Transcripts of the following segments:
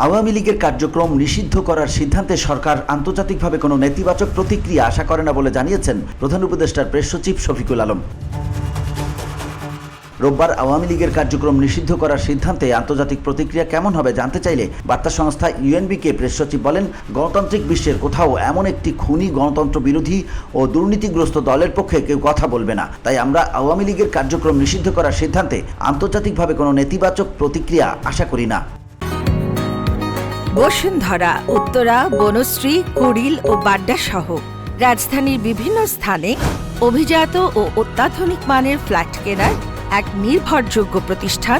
আওয়ামী লীগের কার্যক্রম নিষিদ্ধ করার সিদ্ধান্তে সরকার আন্তর্জাতিকভাবে কোনো নেতিবাচক প্রতিক্রিয়া আশা করে না বলে জানিয়েছেন প্রধান উপদেষ্টার প্রেস সচিব শফিকুল আলম। রোববার আওয়ামী লীগের কার্যক্রম নিষিদ্ধ করার সিদ্ধান্তে আন্তর্জাতিক প্রতিক্রিয়া কেমন হবে জানতে চাইলে বার্তা সংস্থা ইউএনবিকে প্রেস সচিব বলেন, গণতান্ত্রিক বিশ্বের কোথাও এমন একটি খুনি গণতন্ত্র বিরোধী ও দুর্নীতিগ্রস্ত দলের পক্ষে কেউ কথা বলবে না। তাই আমরা আওয়ামী লীগের কার্যক্রম নিষিদ্ধ করার সিদ্ধান্তে আন্তর্জাতিকভাবে কোনো নেতিবাচক প্রতিক্রিয়া আশা করি না। বসুন্ধরা, উত্তরা, বনশ্রী, কুড়িল ও বাড্ডা সহ রাজধানীর বিভিন্ন স্থানে অভিজাত ও অত্যাধুনিক মানের ফ্ল্যাট কেনার এক নির্ভরযোগ্য প্রতিষ্ঠান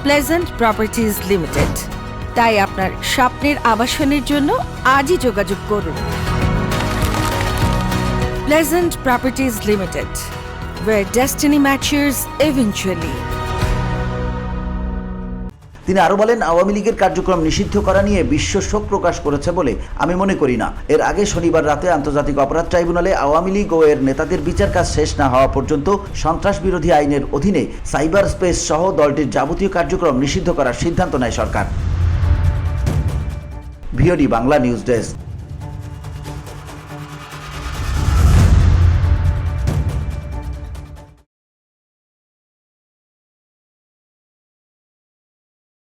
প্লেজেন্ট প্রপার্টিজ লিমিটেড। তাই আপনার স্বপ্নের আবাসনের জন্য আজই যোগাযোগ করুন। Pleasant properties limited, where destiny matures eventually. তিনি আরও বলেন, আওয়ামী লীগের কার্যক্রম নিষিদ্ধ করা নিয়ে বিশ্ব শোক প্রকাশ করেছে বলে আমি মনে করি না। এর আগে শনিবার রাতে আন্তর্জাতিক অপরাধ ট্রাইব্যুনালে আওয়ামী লীগ ও এর নেতাদের বিচার কাজ শেষ না হওয়া পর্যন্ত সন্ত্রাস বিরোধী আইনের অধীনে সাইবার স্পেস সহ দলটির যাবতীয় কার্যক্রম নিষিদ্ধ করার সিদ্ধান্ত নেয় সরকার। VOD Bangla news desk.